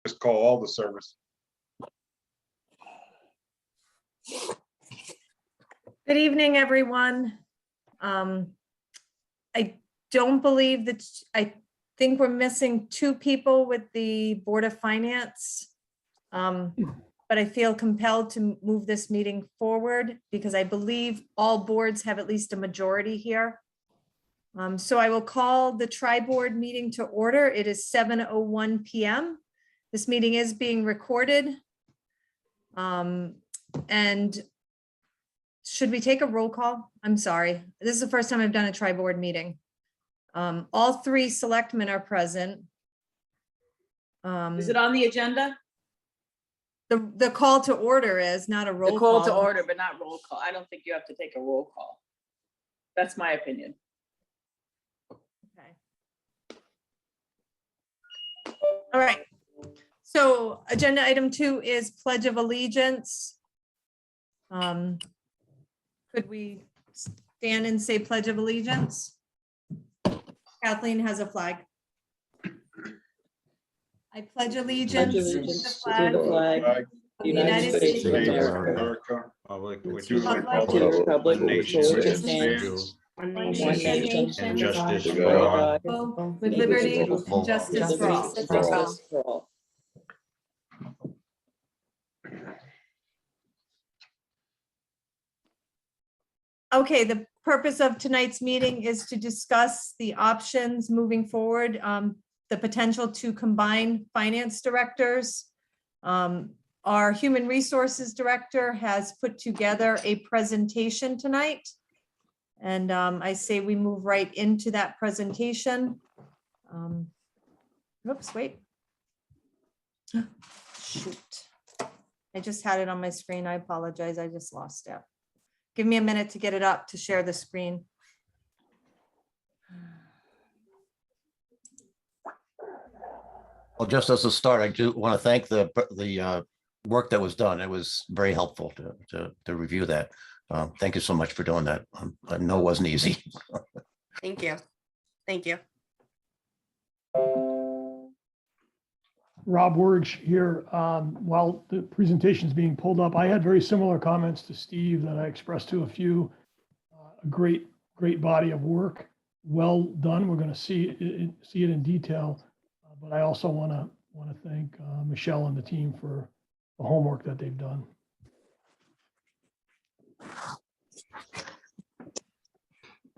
just call all the service. Good evening, everyone. I don't believe that, I think we're missing 2 people with the Board of Finance. But I feel compelled to move this meeting forward because I believe all boards have at least a majority here. So I will call the tri-board meeting to order. It is 7:01 PM. This meeting is being recorded. And should we take a roll call? I'm sorry. This is the first time I've done a tri-board meeting. All 3 selectmen are present. Is it on the agenda? The call to order is not a roll The call. call to order, but not roll call. I don't think you have to take a roll call. That's my opinion. Okay. All right. So agenda item 2 is Pledge of Allegiance. Could we stand and say Pledge of Allegiance? Kathleen has a flag. I pledge allegiance to the flag of Flag, the United States of States of America, America, Public, to which the is Republic republic, Republic one for nation which which it stands, one one nation, nation, and justice under for all. God, with liberty indivisible, and justice for all. with justice for all. Okay, the purpose of tonight's meeting is to discuss the options moving forward, the potential to combine finance directors. Our human resources director has put together a presentation tonight. And I say we move right into that presentation. Oops, wait. Shoot. I just had it on my screen. I apologize. I just lost it. Give me a minute to get it up to share the screen. Well, just as a start, I do want to thank the work that was done. It was very helpful to review that. Thank you so much for doing that. I know it wasn't easy. Thank you. Thank you. Rob Werge here. While the presentation is being pulled up, I had very similar comments to Steve that I expressed to a few. A great body of work, well done. We're going to see it in detail, but I also want to thank Michelle and the team for the homework that they've done.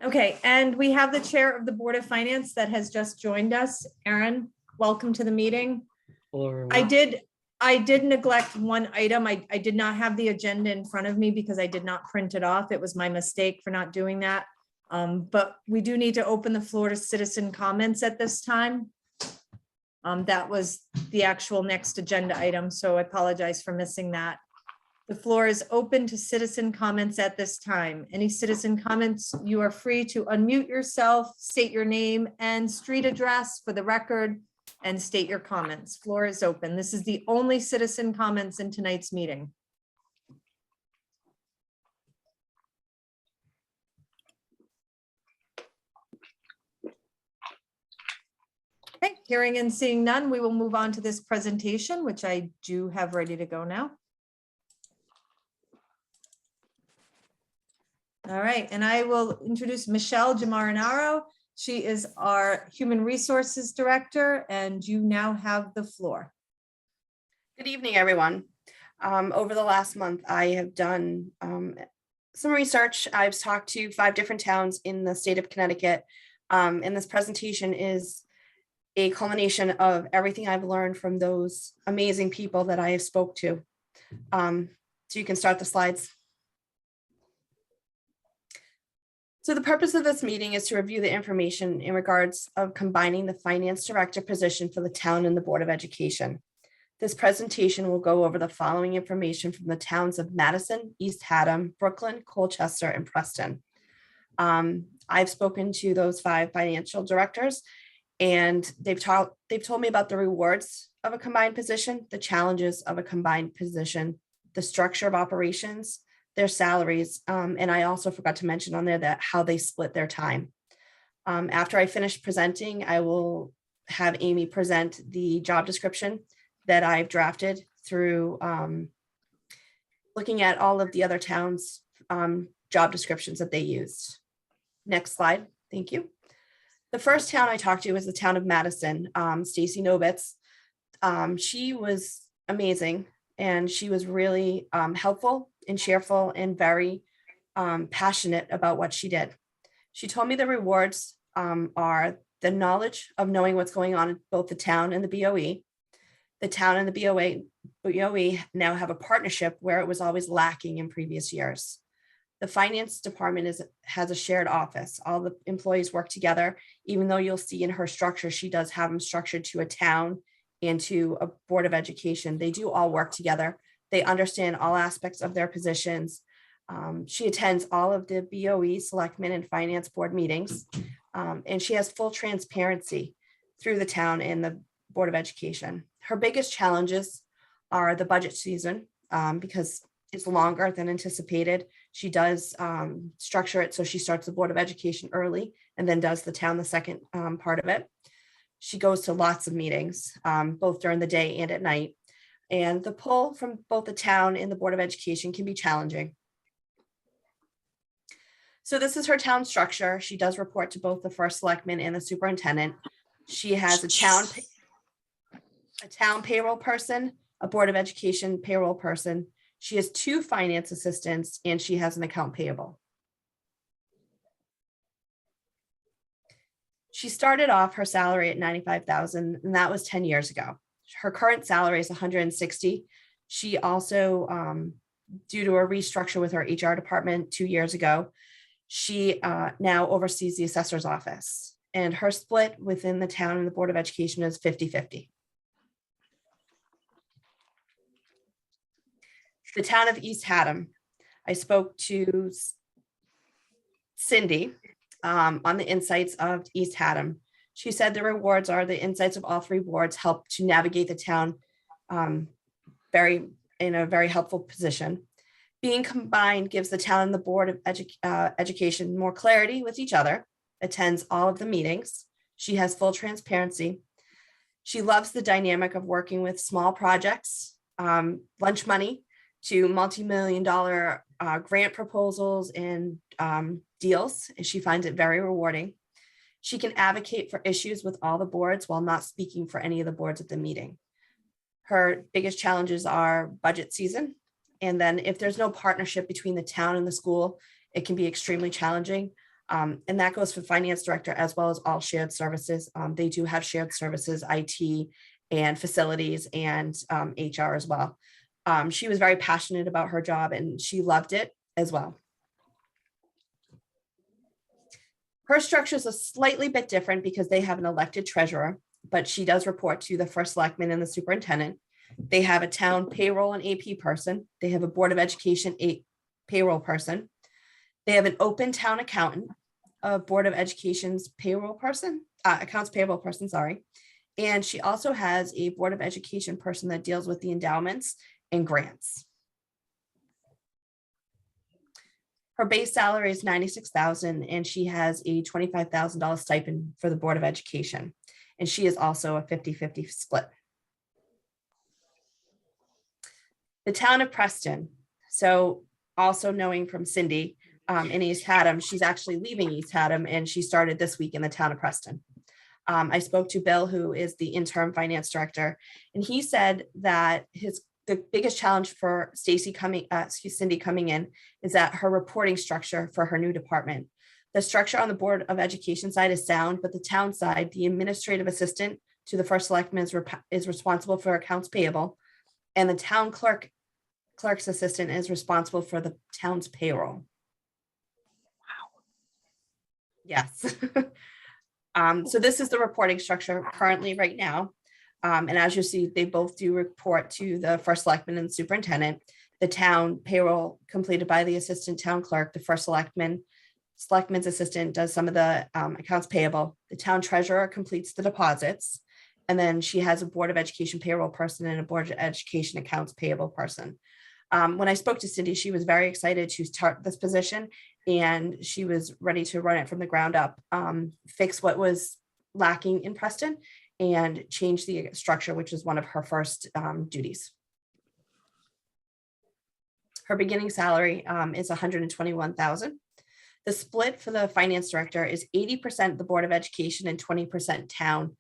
Okay, and we have the chair of the Board of Finance that has just joined us. Aaron, welcome to the meeting. I did neglect one item. I did not have the agenda in front of me because I did not print it off. It was my mistake for not doing that. But we do need to open the floor to citizen comments at this time. That was the actual next agenda item, so I apologize for missing that. The floor is open to citizen comments at this time. Any citizen comments, you are free to unmute yourself, state your name and street address for the record, and state your comments. Floor is open. This is the only citizen comments in tonight's meeting. Okay, hearing and seeing none, we will move on to this presentation, which I do have ready to go now. All right, and I will introduce Michelle Jamarinaro. She is our Human Resources Director, and you now have the floor. Good evening, everyone. Over the last month, I have done some research. I've talked to 5 different towns in the state of Connecticut. And this presentation is a culmination of everything I've learned from those amazing people that I have spoke to. So you can start the slides. So the purpose of this meeting is to review the information in regards of combining the finance director position for the town and the Board of Education. This presentation will go over the following information from the towns of Madison, East Haddam, Brooklyn, Colchester, and Preston. I've spoken to those 5 financial directors, and they've told me about the rewards of a combined position, the challenges of a combined position, the structure of operations, their salaries, and I also forgot to mention on there that how they split their time. After I finish presenting, I will have Amy present the job description that I've drafted through looking at all of the other towns' job descriptions that they used. Next slide. Thank you. The first town I talked to was the town of Madison. Stacy Novitz. She was amazing, and she was really helpful and cheerful and very passionate about what she did. She told me the rewards are the knowledge of knowing what's going on in both the town and the BOE. The town and the BOE now have a partnership where it was always lacking in previous years. The finance department has a shared office. All the employees work together, even though you'll see in her structure, she does have them structured to a town and to a board of education. They do all work together. They understand all aspects of their positions. She attends all of the BOE, selectmen, and finance board meetings. And she has full transparency through the town and the Board of Education. Her biggest challenges are the budget season, because it's longer than anticipated. She does structure it so she starts the Board of Education early and then does the town the second part of it. She goes to lots of meetings, both during the day and at night. And the pull from both the town and the Board of Education can be challenging. So this is her town structure. She does report to both the first selectman and the superintendent. She has a town payroll person, a Board of Education payroll person. She has 2 finance assistants, and she has an account payable. She started off her salary at $95,000, and that was 10 years ago. Her current salary is $160,000. She also, due to a restructure with her HR department 2 years ago, she now oversees the assessor's office, and her split within the town and the Board of Education is 50-50. The town of East Haddam. I spoke to Cindy on the insights of East Haddam. She said the rewards are the insights of all 3 boards help to navigate the town in a very helpful position. Being combined gives the town and the Board of Education more clarity with each other, attends all of the meetings. She has full transparency. She loves the dynamic of working with small projects, lunch money, to multi-million-dollar grant proposals and deals, and she finds it very rewarding. She can advocate for issues with all the boards while not speaking for any of the boards at the meeting. Her biggest challenges are budget season, and then if there's no partnership between the town and the school, it can be extremely challenging. And that goes for finance director as well as all shared services. They do have shared services, IT and facilities and HR as well. She was very passionate about her job and she loved it as well. Her structure is a slightly bit different because they have an elected treasurer, but she does report to the first selectman and the superintendent. They have a town payroll and AP person. They have a Board of Education payroll person. They have an open town accountant, a Board of Education's payroll person, accounts payable person, sorry. And she also has a Board of Education person that deals with the endowments and grants. Her base salary is $96,000 and she has a $25,000 stipend for the Board of Education. And she is also a 50-50 split. The town of Preston. So also knowing from Cindy in East Haddam, she's actually leaving East Haddam and she started this week in the town of Preston. I spoke to Bill, who is the interim finance director, and he said that the biggest challenge for Cindy coming in is that her reporting structure for her new department. The structure on the Board of Education side is sound, but the town side, the administrative assistant to the first selectman is responsible for accounts payable, and the town clerk's assistant is responsible for the town's payroll. Wow. Yes. So this is the reporting structure currently right now. And as you see, they both do report to the first selectman and superintendent. The town payroll completed by the assistant town clerk, the first selectman's assistant does some of the accounts payable. The town treasurer completes the deposits. And then she has a Board of Education payroll person and a Board of Education accounts payable person. When I spoke to Cindy, she was very excited to start this position and she was ready to run it from the ground up, fix what was lacking in Preston and change the structure, which is one of her first duties. Her beginning salary is $121,000. The split for the finance director is 80% the Board of Education and 20% town.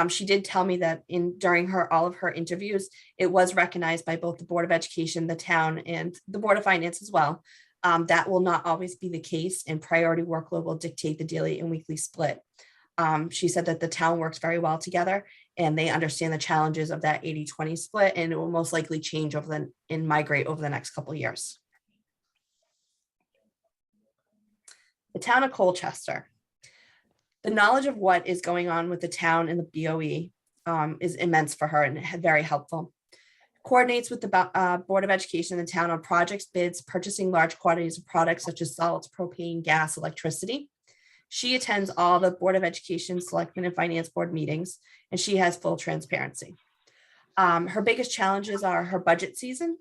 She did tell me that during all of her interviews, it was recognized by both the Board of Education, the town, and the Board of Finance as well. That will not always be the case, and priority workload will dictate the daily and weekly split. She said that the town works very well together and they understand the challenges of that 80-20 split, and it will most likely change and migrate over the next couple of years. The town of Colchester. The knowledge of what is going on with the town and the BOE is immense for her and very helpful. Coordinates with the Board of Education in the town on projects, bids, purchasing large quantities of products such as solids, propane, gas, electricity. She attends all the Board of Education, Selectmen, and Finance Board meetings, and she has full transparency. Her biggest challenges are her budget season.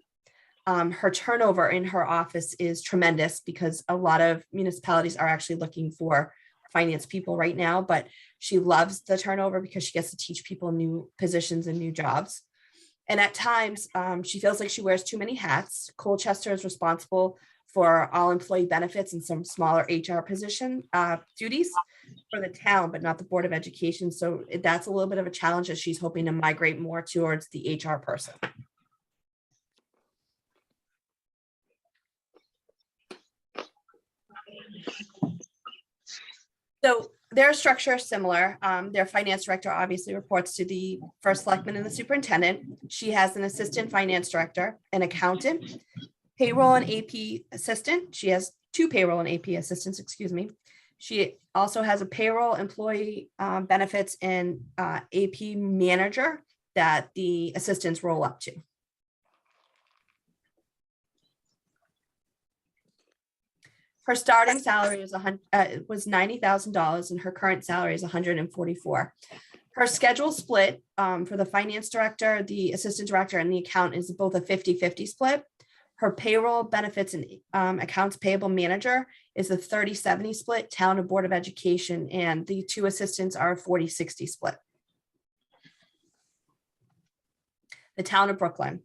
Her turnover in her office is tremendous because a lot of municipalities are actually looking for finance people right now, but she loves the turnover because she gets to teach people new positions and new jobs. And at times, she feels like she wears too many hats. Colchester is responsible for all employee benefits and some smaller HR position duties for the town, but not the Board of Education. So that's a little bit of a challenge that she's hoping to migrate more towards the HR person. So their structure is similar. Their finance director obviously reports to the first selectman and the superintendent. She has an assistant finance director, an accountant, payroll and AP assistant. She has 2 payroll and AP assistants, excuse me. She also has a payroll, employee benefits, and AP manager that the assistants roll up to. Her starting salary was $90,000 and her current salary is $144,000. Her schedule split for the finance director, the assistant director, and the accountant is both a 50-50 split. Her payroll, benefits, and accounts payable manager is a 30-70 split. Town and Board of Education and the 2 assistants are a 40-60 split. The town of Brooklyn.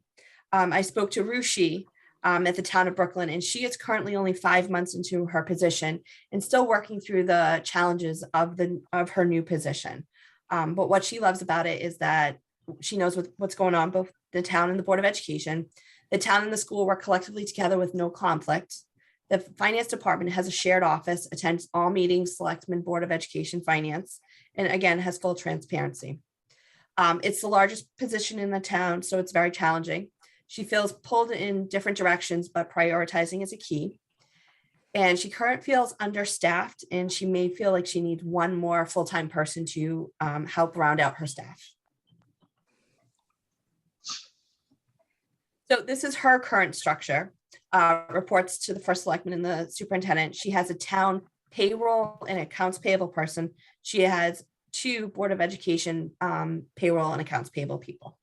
I spoke to Rushi at the town of Brooklyn, and she is currently only 5 months into her position and still working through the challenges of her new position. But what she loves about it is that she knows what's going on, both the town and the Board of Education. The town and the school work collectively together with no conflict. The finance department has a shared office, attends all meetings, Selectmen, Board of Education, Finance, and again, has full transparency. It's the largest position in the town, so it's very challenging. She feels pulled in different directions, but prioritizing is a key. And she currently feels understaffed, and she may feel like she needs one more full-time person to help round out her staff. So this is her current structure. Reports to the first selectman and the superintendent. She has a town payroll and accounts payable person. She has 2 Board of Education payroll and accounts payable people.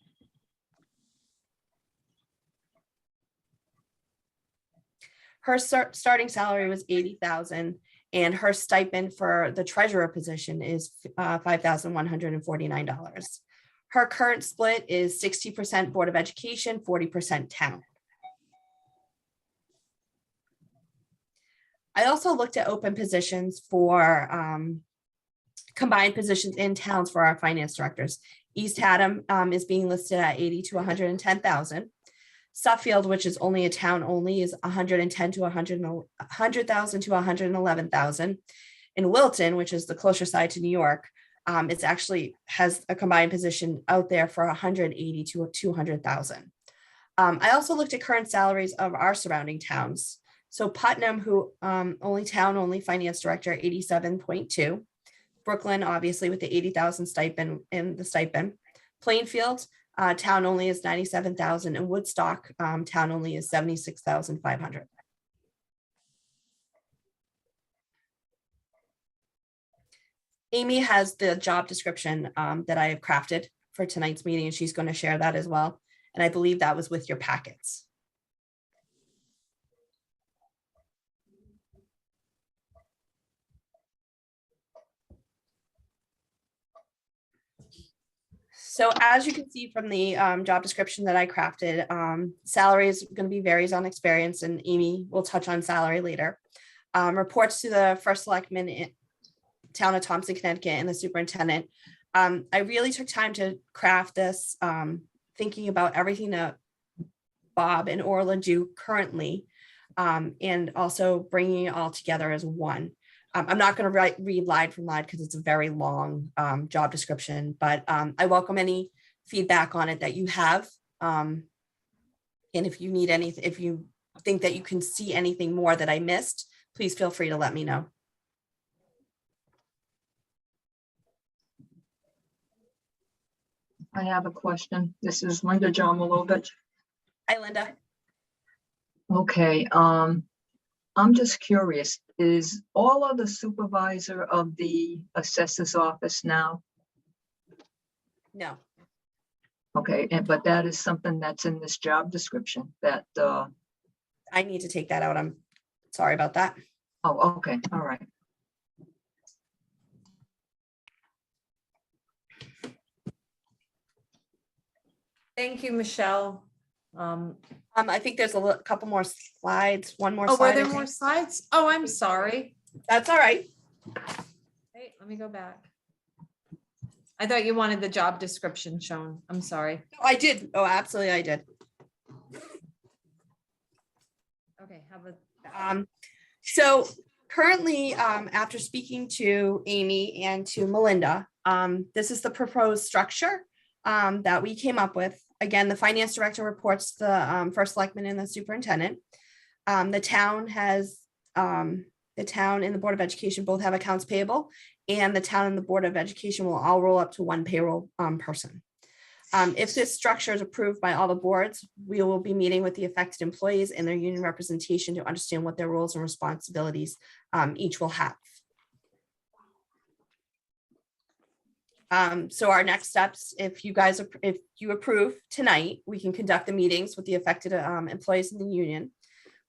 Her starting salary was $80,000, and her stipend for the treasurer position is $5,149. Her current split is 60% Board of Education, 40% town. I also looked at open positions for combined positions in towns for our finance directors. East Haddam is being listed at 80 to 110,000. Suffield, which is only a town only, is 110 to 100,000 to 111,000. In Wilton, which is the closer side to New York, it's actually has a combined position out there for 180 to 200,000. I also looked at current salaries of our surrounding towns. So Putnam, who only finance director, 87.2. Brooklyn, obviously, with the 80,000 stipend in the stipend. Plainfield, town only is 97,000, and Woodstock, town only is 76,500. Amy has the job description that I have crafted for tonight's meeting, and she's going to share that as well. And I believe that was with your packets. So as you can see from the job description that I crafted, salary is going to be varies on experience, and Amy will touch on salary later. Reports to the first selectman in town of Thompson, Connecticut, and the superintendent. I really took time to craft this, thinking about everything that Bob and Orla do currently, and also bringing it all together as one. I'm not going to read line for line because it's a very long job description, but I welcome any feedback on it that you have. And if you need anything, if you think that you can see anything more that I missed, please feel free to let me know. I have a question. This is Linda John Milovich. Hi, Linda. Okay, I'm just curious, is all of the supervisor of the assessor's office now? No, Okay, but that is something that's in this job description that, I need to take that out. I'm sorry about that. oh, okay, all right. Thank you, Michelle. I think there's a couple more slides, one more Oh, slide. were there I more think. slides? Oh, I'm sorry. That's all right. Wait, let me go back. I thought you wanted the job description shown. I'm sorry. No, I did. Oh, absolutely, I did. Okay, how about So currently, after speaking to Amy and to Melinda, this is the proposed structure that we came up with. Again, the finance director reports to the first selectman and the superintendent. The town and the Board of Education both have accounts payable, and the town and the Board of Education will all roll up to one payroll person. If this structure is approved by all the boards, we will be meeting with the affected employees and their union representation to understand what their roles and responsibilities each will have. So our next steps, if you approve tonight, we can conduct the meetings with the affected employees in the union.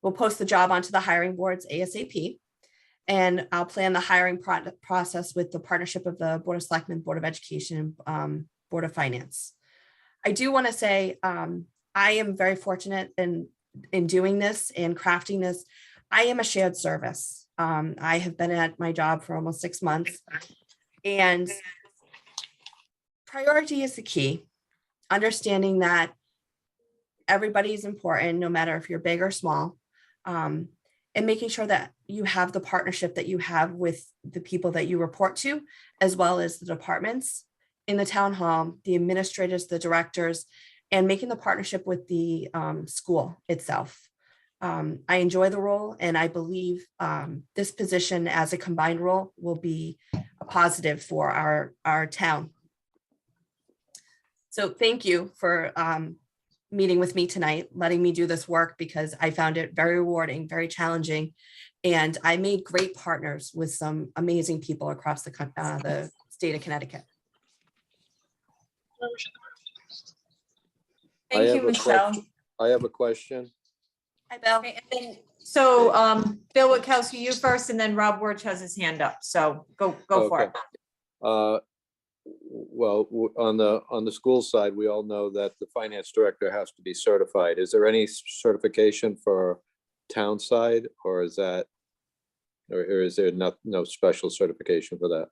We'll post the job onto the hiring boards ASAP. And I'll plan the hiring process with the partnership of the Board of Selectmen, Board of Education, and Board of Finance. I do want to say I am very fortunate in doing this and crafting this. I am a shared service. I have been at my job for almost 6 months, and priority is the key. Understanding that everybody is important, no matter if you're big or small, and making sure that you have the partnership that you have with the people that you report to, as well as the departments in the town hall, the administrators, the directors, and making the partnership with the school itself. I enjoy the role, and I believe this position as a combined role will be a positive for our town. So thank you for meeting with me tonight, letting me do this work, because I found it very rewarding, very challenging. And I made great partners with some amazing people across the state of Connecticut. Thank you, Michelle. I have a question. Hi, Bill. Okay, and then, so Bill Witkowski, you first, and then Rob Wirch has his hand up. So go for it. Well, on the school side, we all know that the finance director has to be certified. Is there any certification for town side, or is there no special certification for that?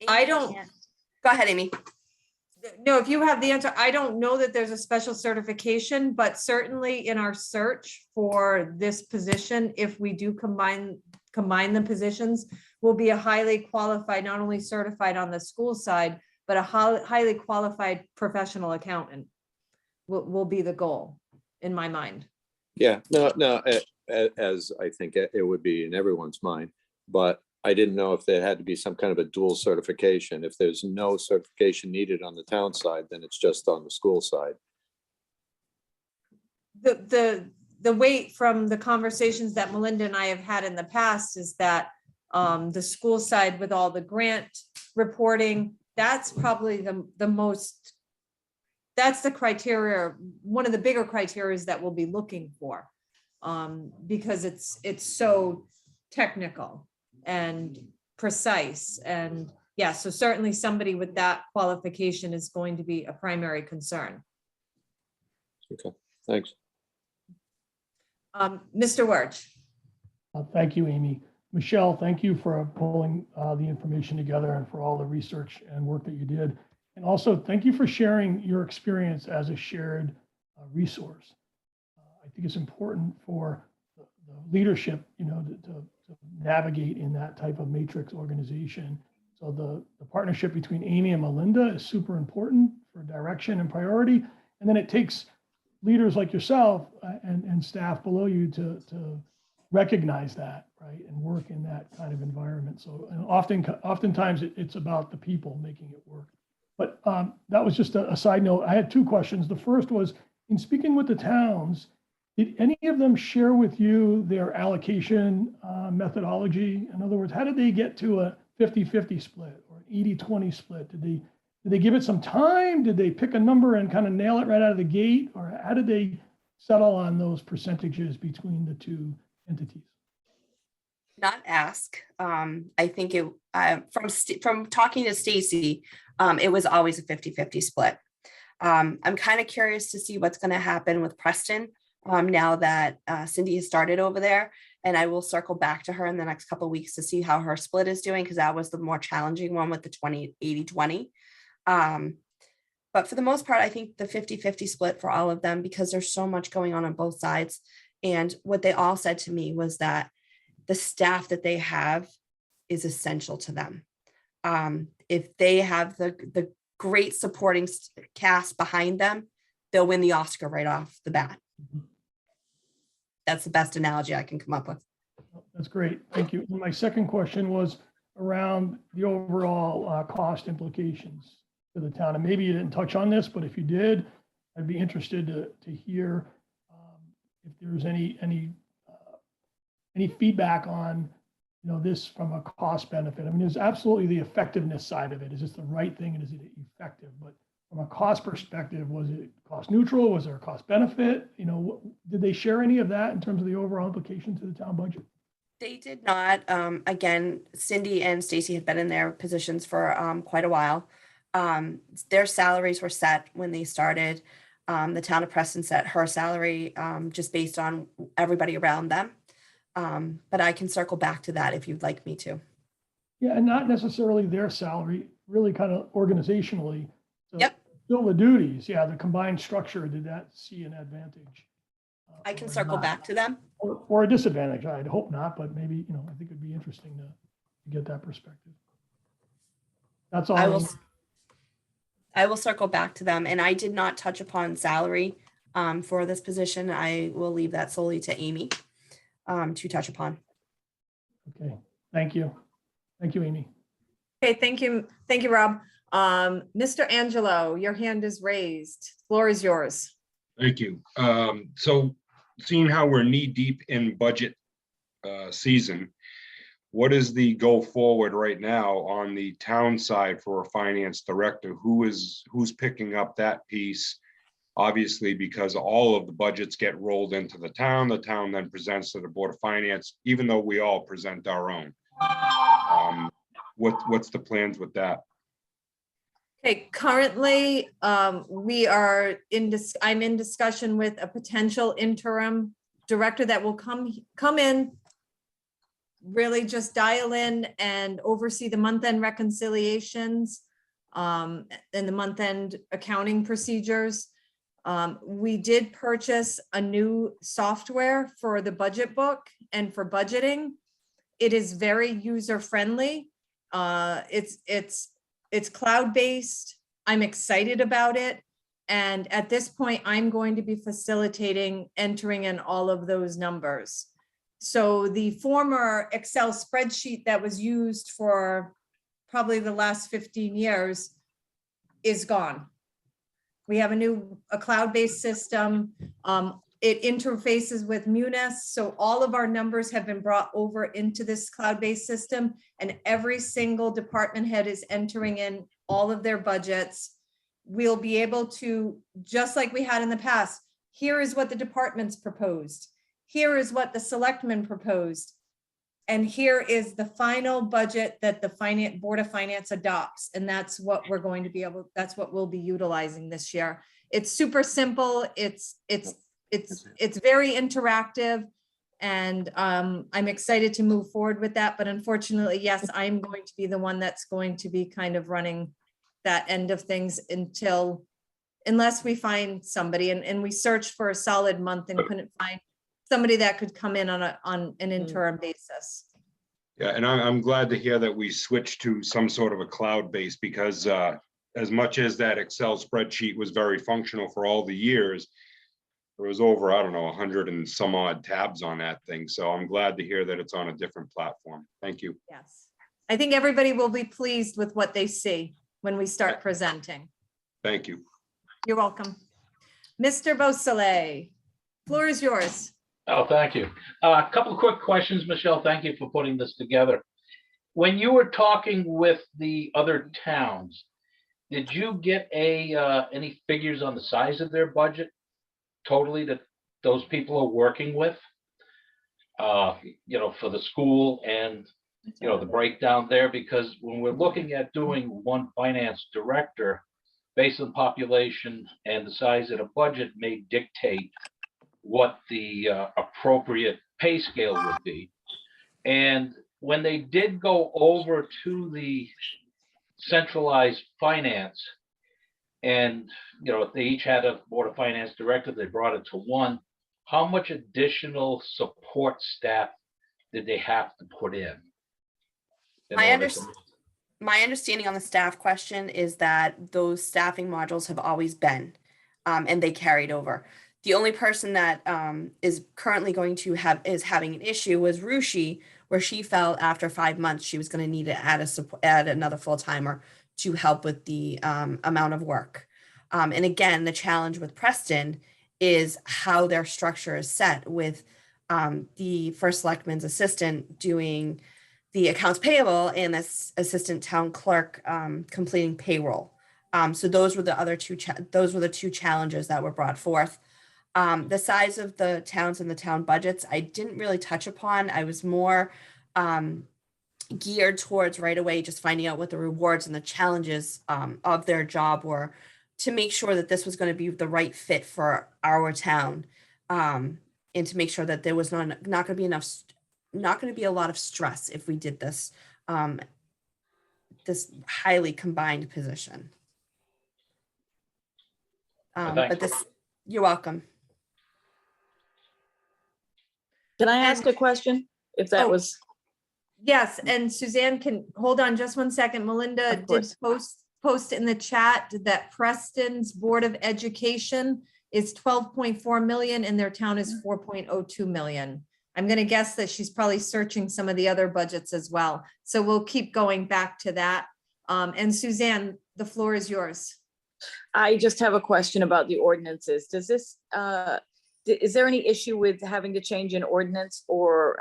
I don't. Go ahead, Amy. No, if you have the answer, I don't know that there's a special certification, but certainly in our search for this position, if we do combine the positions, will be a highly qualified, not only certified on the school side, but a highly qualified professional accountant will be the goal in my mind. Yeah, no, as I think it would be in everyone's mind, but I didn't know if there had to be some kind of a dual certification. If there's no certification needed on the town side, then it's just on the school side. The weight from the conversations that Melinda and I have had in the past is that the school side, with all the grant reporting, that's probably the most, that's the criteria, one of the bigger criteria that we'll be looking for, because it's so technical and precise, and Yeah, so certainly somebody with that qualification is going to be a primary concern. Okay, thanks. Mr. Wirch. Thank you, Amy. Michelle, thank you for pulling the information together and for all the research and work that you did. And also, thank you for sharing your experience as a shared resource. I think it's important for the leadership, to navigate in that type of matrix organization. So the partnership between Amy and Melinda is super important for direction and priority. And then it takes leaders like yourself and staff below you to recognize that, right, and work in that kind of environment. So and oftentimes it's about the people making it work. But that was just a side note. I had 2 questions. The first was, in speaking with the towns, did any of them share with you their allocation methodology? In other words, how did they get to a 50-50 split or an 80-20 split? Did they give it some time? Did they pick a number and kind of nail it right out of the gate? Or how did they settle on those percentages between the 2 entities? Not ask. I think it from talking to Stacy, it was always a 50-50 split. I'm kind of curious to see what's going to happen with Preston now that Cindy has started over there, and I will circle back to her in the next couple of weeks to see how her split is doing, because that was the more challenging one with the 80-20. But for the most part, I think the 50-50 split for all of them, because there's so much going on both sides. And what they all said to me was that the staff that they have is essential to them. If they have the great supporting cast behind them, they'll win the Oscar right off the bat. That's the best analogy I can come up with. That's great. Thank you. And my second question was around the overall cost implications to the town. And maybe you didn't touch on this, but if you did, I'd be interested to hear if there's any feedback on this from a cost benefit. I mean, there's absolutely the effectiveness side of it. Is this the right thing and is it effective? But from a cost perspective, was it cost neutral? Was there a cost benefit? Did they share any of that in terms of the overall implication to the town budget? They did not. Again, Cindy and Stacy had been in their positions for quite a while. Their salaries were set when they started. The town of Preston set her salary just based on everybody around them. But I can circle back to that if you'd like me to. Yeah, and not necessarily their salary, really kind of organizationally. So Yep. Still the duties, yeah, the combined structure, did that see an advantage? I can or circle not? back to them. Or a disadvantage, I'd hope not, but maybe, I think it'd be interesting to get that perspective. That's all. I will circle back to them, and I did not touch upon salary for this position. I will leave that solely to Amy to touch upon. Okay, thank you. Thank you, Amy. Okay, thank you. Thank you, Rob. Mr. Angelo, your hand is raised. Floor is yours. Thank you. So seeing how we're knee deep in budget season, what is the go forward right now on the town side for a finance director? Who's picking up that piece? Obviously, because all of the budgets get rolled into the town then presents to the Board of Finance, even though we all present our own. What's the plans with that? Okay, currently, I'm in discussion with a potential interim director that will come in, really just dial in and oversee the month-end reconciliations and the month-end accounting procedures. We did purchase a new software for the budget book and for budgeting. It is very user-friendly. It's cloud-based. I'm excited about it. And at this point, I'm going to be facilitating entering in all of those numbers. So the former Excel spreadsheet that was used for probably the last 15 years is gone. We have a cloud-based system. It interfaces with Munis. So all of our numbers have been brought over into this cloud-based system, and every single department head is entering in all of their budgets. We'll be able to, just like we had in the past, here is what the departments proposed. Here is what the selectmen proposed. And here is the final budget that the Board of Finance adopts, and that's what we're going to be able, that's what we'll be utilizing this year. It's super simple. It's very interactive. And I'm excited to move forward with that. But unfortunately, yes, I'm going to be the one that's going to be kind of running that end of things unless we find somebody, and we searched for a solid month and couldn't find somebody that could come in on an interim basis. Yeah, and I'm glad to hear that we switched to some sort of a cloud base, because as much as that Excel spreadsheet was very functional for all the years, there was over, I don't know, 100 and some odd tabs on that thing. So I'm glad to hear that it's on a different platform. Thank you. Yes. I think everybody will be pleased with what they see when we start presenting. Thank you. You're welcome. Mr. Beausoleil, floor is yours. Oh, thank you. A couple of quick questions, Michelle. Thank you for putting this together. When you were talking with the other towns, did you get any figures on the size of their budget totally that those people are working with? For the school and, the breakdown there, because when we're looking at doing one finance director, based on population and the size of the budget may dictate what the appropriate pay scale would be. And when they did go over to the centralized finance, and if they each had a Board of Finance director, they brought it to one, how much additional support staff did they have to put in? My understanding on the staff question is that those staffing modules have always been, and they carried over. The only person that is currently going to is having an issue was Rushi, where she felt after 5 months she was going to need to add another full timer to help with the amount of work. And again, the challenge with Preston is how their structure is set, with the first selectman's assistant doing the accounts payable and this assistant town clerk completing payroll. So those were the two challenges that were brought forth. The size of the towns and the town budgets, I didn't really touch upon. I was more geared towards right away just finding out what the rewards and the challenges of their job were, to make sure that this was going to be the right fit for our town, and to make sure that there was not going to be not going to be a lot of stress if we did this this highly combined position. You're welcome. Can I ask a question? If that was, Yes, and Suzanne can, hold on just one second. Melinda Of did course. post in the chat that Preston's Board of Education is 12.4 million and their town is 4.02 million. I'm going to guess that she's probably searching some of the other budgets as well. So we'll keep going back to that. And Suzanne, the floor is yours. I just have a question about the ordinances. Does this, is there any issue with having to change an ordinance, or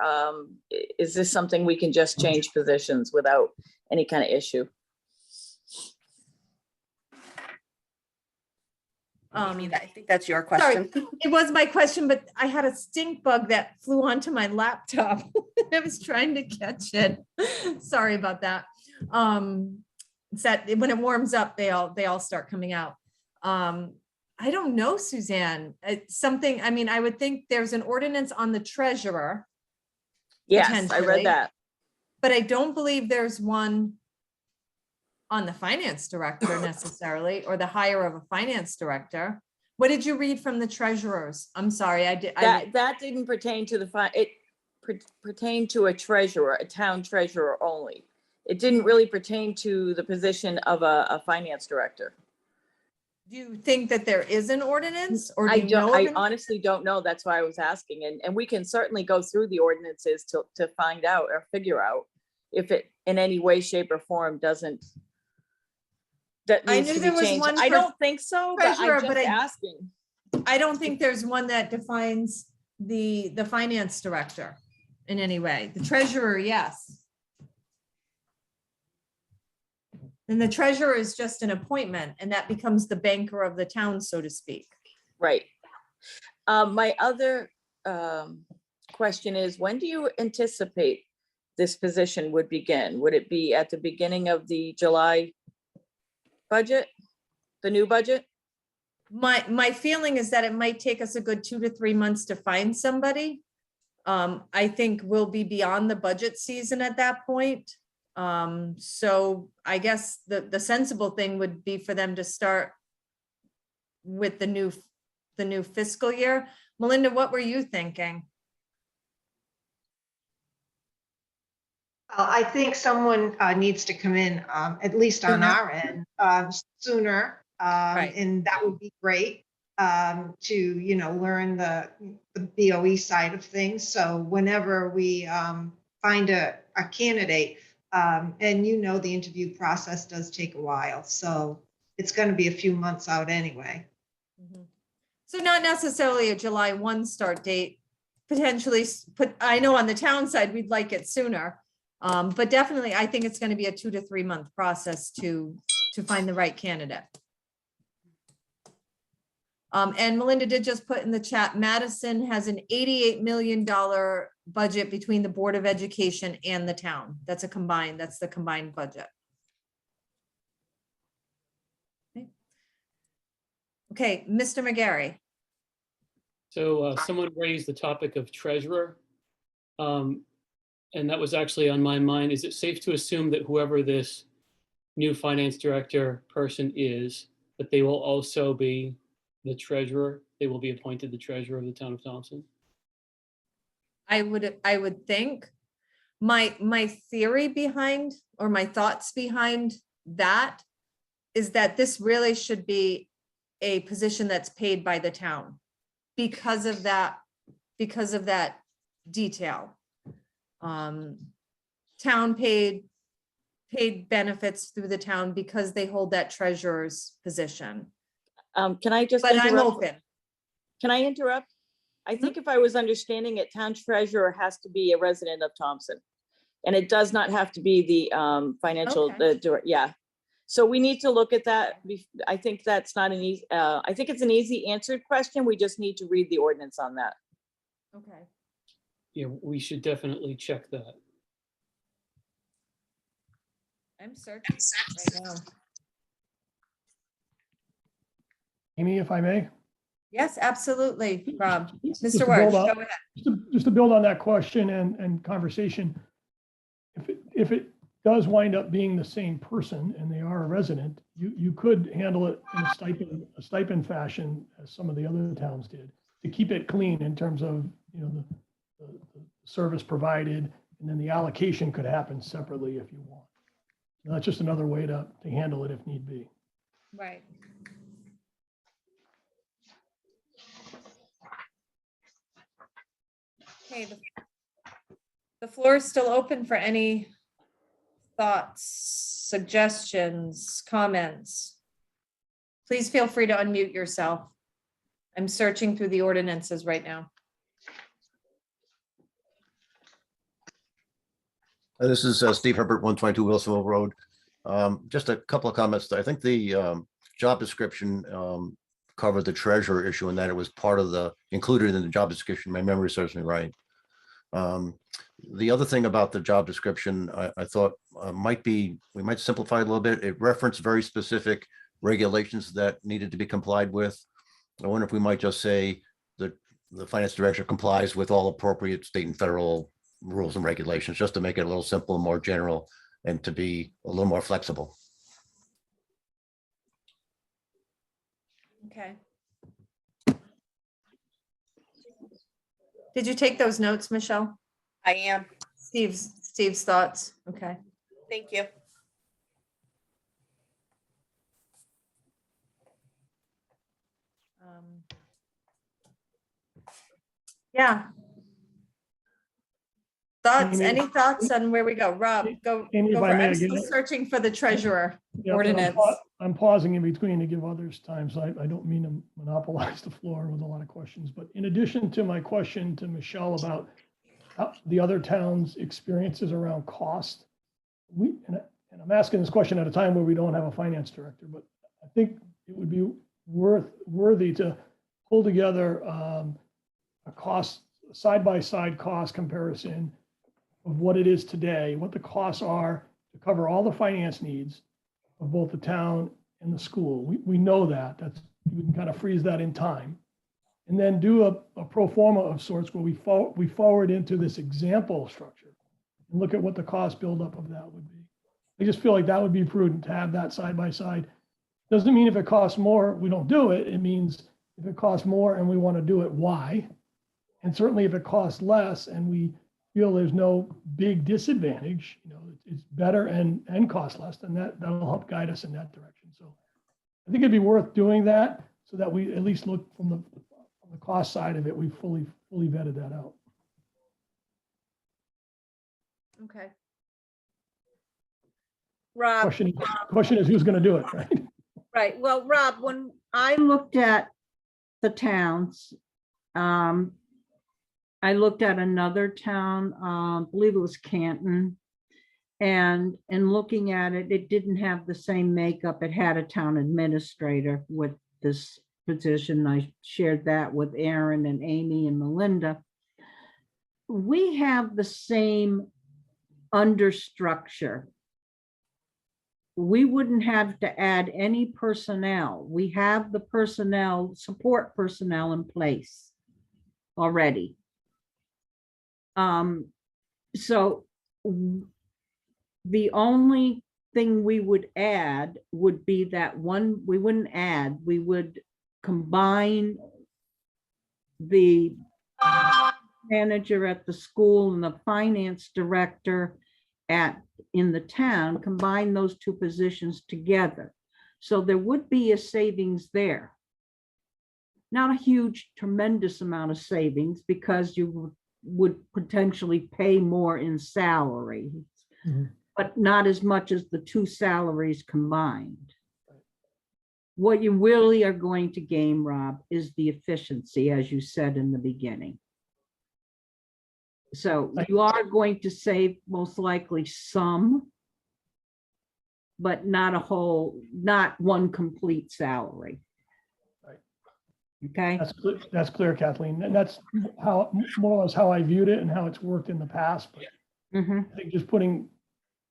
is this something we can just change positions without any kind of issue? I think that's your question. Sorry, it was my question, but I had a stink bug that flew onto my laptop. I was trying to catch it. Sorry about that. It's that when it warms up, they all start coming out. I don't know, Suzanne. It's something, I mean, I would think there's an ordinance on the treasurer. Yes, I potentially, read that. but I don't believe there's one on the finance director necessarily, or the hire of a finance director. What did you read from the treasurers? I'm sorry, I did. That didn't pertain to it pertained to a treasurer, a town treasurer only. It didn't really pertain to the position of a finance director. Do you think that there is an ordinance, or do I you know don't, of I an- honestly don't know. That's why I was asking. And we can certainly go through the ordinances to find out or figure out if it in any way, shape or form that I needs knew to be there was changed. one I for don't think so, but treasurer, I'm just but asking. I don't think there's one that defines the finance director in any way. The treasurer, yes. And the treasurer is just an appointment, and that becomes the banker of the town, so to speak. Right. My other question is, when do you anticipate this position would begin? Would it be at the beginning of the July budget, the new budget? My feeling is that it might take us a good 2 to 3 months to find somebody. I think we'll be beyond the budget season at that point. So I guess the sensible thing would be for them to start with the new fiscal year. Melinda, what were you thinking? I think someone needs to come in, at least on Sooner. our end, sooner. Right. And that would be great to, learn the BOE side of things. So whenever we find a candidate, and the interview process does take a while. So it's going to be a few months out anyway. Mhm. So not necessarily a July 1 start date, potentially, I know on the town side, we'd like it sooner. But definitely, I think it's going to be a 2 to 3 month process to find the right candidate. And Melinda did just put in the chat, Madison has an $88 million budget between the Board of Education and the town. That's the combined budget. Okay, Mr. McGarry. So someone raised the topic of treasurer. And that was actually on my mind. Is it safe to assume that whoever this new finance director person is, that they will also be the treasurer? They will be appointed the treasurer of the town of Thompson? I would think my theory behind, or my thoughts behind that, is that this really should be a position that's paid by the town because of that detail. Town paid benefits through the town because they hold that treasurer's position. Can I just But I'm interrupt? open. Can I interrupt? I think if I was understanding it, town treasurer has to be a resident of Thompson. And it does not have to be the financial, Okay. yeah. So we need to look at that. I think that's not an easy, I think it's an easy answered question. We just need to read the ordinance on that. Okay. Yeah, we should definitely check that. I'm searching right now. Amy, if I may? Yes, absolutely, Rob. Just Mr. to Warch, build up- go ahead. Just to build on that question and conversation, if it does wind up being the same person and they are a resident, you could handle it in a stipend fashion, as some of the other towns did, to keep it clean in terms of, the service provided, and then the allocation could happen separately if you want. That's just another way to handle it if need be. Right. Okay, the floor is still open for any thoughts, suggestions, comments. Please feel free to unmute yourself. I'm searching through the ordinances right now. This is Steve Herbert, 122 Wilsonville Road. Just a couple of comments. I think the job description covered the treasurer issue, and that it was part of included in the job description. My memory serves me right. The other thing about the job description, I thought we might simplify it a little bit. It referenced very specific regulations that needed to be complied with. I wonder if we might just say that the finance director complies with all appropriate state and federal rules and regulations, just to make it a little simple and more general, and to be a little more flexible. Okay. Did you take those notes, Michelle? I am. Steve's thoughts? Okay. Thank you. Yeah. Thoughts, Amy- any thoughts on where we go? Rob, go. Amy, if go I for- may I'm still again- searching for the treasurer Yeah, but ordinance. I'm pausing in between to give others time, so I don't mean to monopolize the floor with a lot of questions. But in addition to my question to Michelle about the other towns' experiences around cost, and I'm asking this question at a time where we don't have a finance director, but I think it would be worthy to pull together a cost, side-by-side cost comparison of what it is today, what the costs are to cover all the finance needs of both the town and the school. We know that. We can kind of freeze that in time. And then do a pro forma of sorts where we forward into this example structure and look at what the cost buildup of that would be. I just feel like that would be prudent to have that side by side. Doesn't mean if it costs more, we don't do it. It means if it costs more and we want to do it, why? And certainly if it costs less and we feel there's no big disadvantage, it's better and costs less, then that'll help guide us in that direction. So I think it'd be worth doing that so that we at least look from the cost side of it, we fully vetted that out. Okay. Rob, Question is who's going to do it, right? Right. Well, Rob, when I looked at the towns, I looked at another town, I believe it was Canton. And in looking at it, it didn't have the same makeup. It had a town administrator with this position. I shared that with Aaron and Amy and Melinda. We have the same understructure. We wouldn't have to add any personnel. We have the personnel, support personnel in place already. So the only thing we would add would be that one, we wouldn't add, we would combine the manager at the school and the finance director in the town, combine those two positions together. So there would be a savings there. Not a huge, tremendous amount of savings because you would potentially pay more in salary, but not as much as the two salaries combined. What you really are going to gain, Rob, is the efficiency, as you said in the beginning. So you are going to save most likely some, but not a whole, not one complete salary. Right. Okay. That's clear, Kathleen. And that's how, more or less how I viewed it and how it's worked in the past. But I think just putting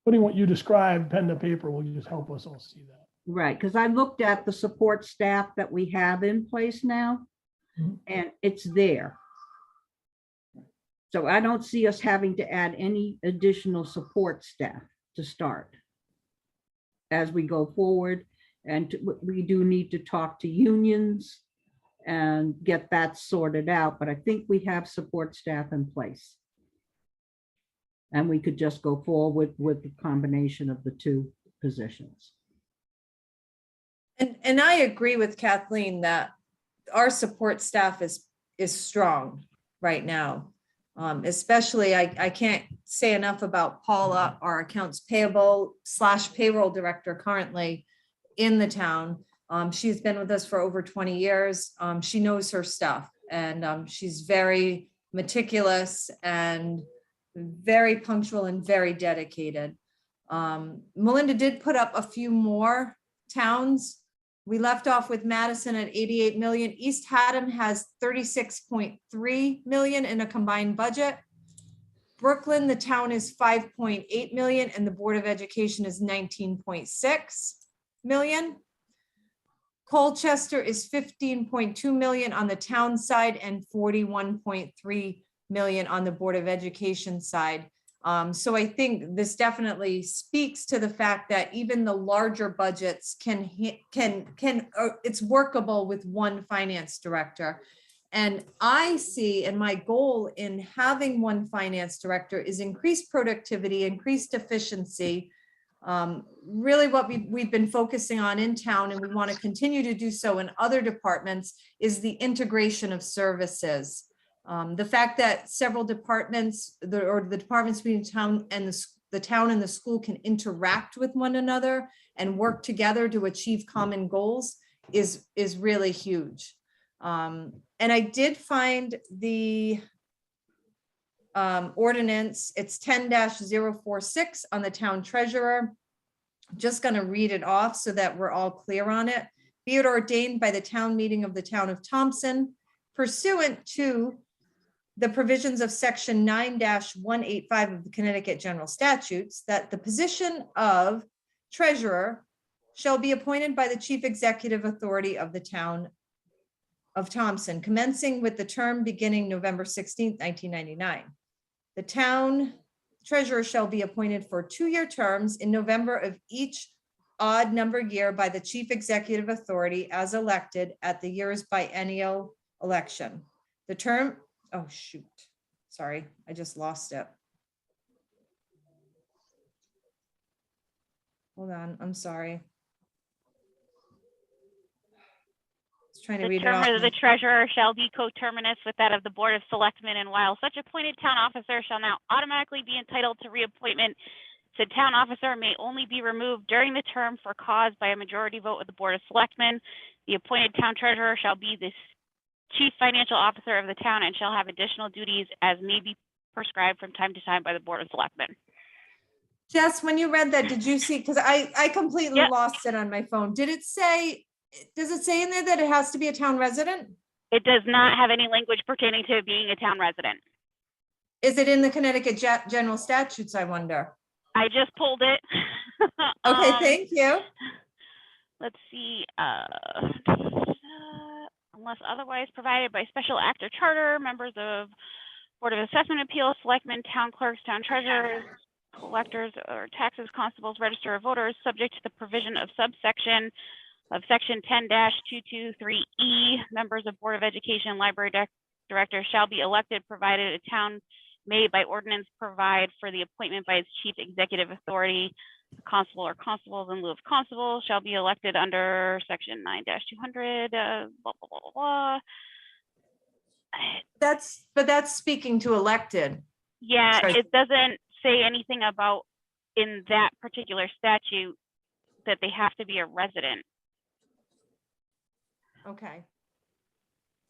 what you described pen to paper will just help us all see that. Right, because I looked at the support staff that we have in place now, and it's there. So I don't see us having to add any additional support staff to start as we go forward. And we do need to talk to unions and get that sorted out, but I think we have support staff in place. And we could just go forward with the combination of the two positions. and I agree with Kathleen that our support staff is strong right now. Especially, I can't say enough about Paula, our accounts payable / payroll director currently in the town. She's been with us for over 20 years. She knows her stuff, and she's very meticulous and very punctual and very dedicated. Melinda did put up a few more towns. We left off with Madison at 88 million. East Haddam has 36.3 million in a combined budget. Brooklyn, the town is 5.8 million and the Board of Education is 19.6 million. Colchester is 15.2 million on the town side and 41.3 million on the Board of Education side. So I think this definitely speaks to the fact that even the larger budgets it's workable with one finance director. And I see, and my goal in having one finance director is increased productivity, increased efficiency. Really what we've been focusing on in town, and we want to continue to do so in other departments, is the integration of services. The fact that several departments, the departments between town and the town and the school can interact with one another and work together to achieve common goals is really huge. And I did find the ordinance, it's 10-046 on the town treasurer. I'm just going to read it off so that we're all clear on it. Be it ordained by the town meeting of the town of Thompson, pursuant to the provisions of section 9-185 of the Connecticut General Statutes that the position of treasurer shall be appointed by the chief executive authority of the town of Thompson, commencing with the term beginning November 16th, 1999. The town treasurer shall be appointed for 2-year terms in November of each odd number year by the chief executive authority as elected at the year's biennial election. The term, oh shoot, sorry, I just lost it. Hold on, I'm sorry. Trying to The read it term off. of the treasurer shall be coterminous with that of the Board of Selectmen, and while such appointed town officer shall now automatically be entitled to reappointment, said town officer may only be removed during the term for cause by a majority vote of the Board of Selectmen. The appointed town treasurer shall be the chief financial officer of the town and shall have additional duties as may be prescribed from time to time by the Board of Selectmen. Jess, when you read that, did you see, because I completely Yep. lost it on my phone. Did it say, does it say in there that it has to be a town resident? It does not have any language pertaining to being a town resident. Is it in the Connecticut General Statutes, I wonder? I just pulled it. Okay, thank you. Let's see, unless otherwise provided by special act or charter, members of Board of Assessment Appeals, selectmen, town clerks, town treasurers, collectors or taxes, constables, register of voters, subject to the provision of subsection of section 10-223E, members of Board of Education, library director shall be elected, provided a town may by ordinance provide for the appointment by its chief executive authority. Constable or constables in lieu of constable shall be elected under section 9-200, blah, blah, blah, blah, blah. But that's speaking to elected. Yeah, Sorry. it doesn't say anything about in that particular statute that they have to be a resident. Okay.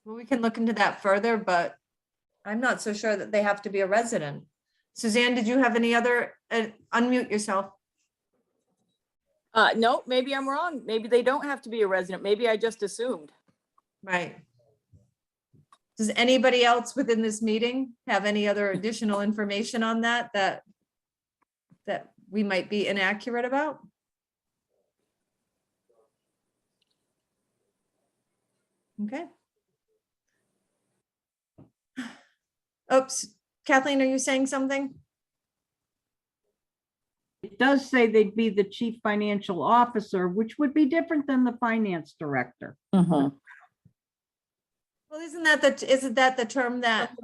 Well, we can look into that further, but I'm not so sure that they have to be a resident. Suzanne, did you have any other, unmute yourself? No, maybe I'm wrong. Maybe they don't have to be a resident. Maybe I just assumed. Right. Does anybody else within this meeting have any other additional information on that we might be inaccurate about? Okay. Oops, Kathleen, are you saying something? It does say they'd be the chief financial officer, which would be different than the finance director. Mhm. Well, isn't that the term that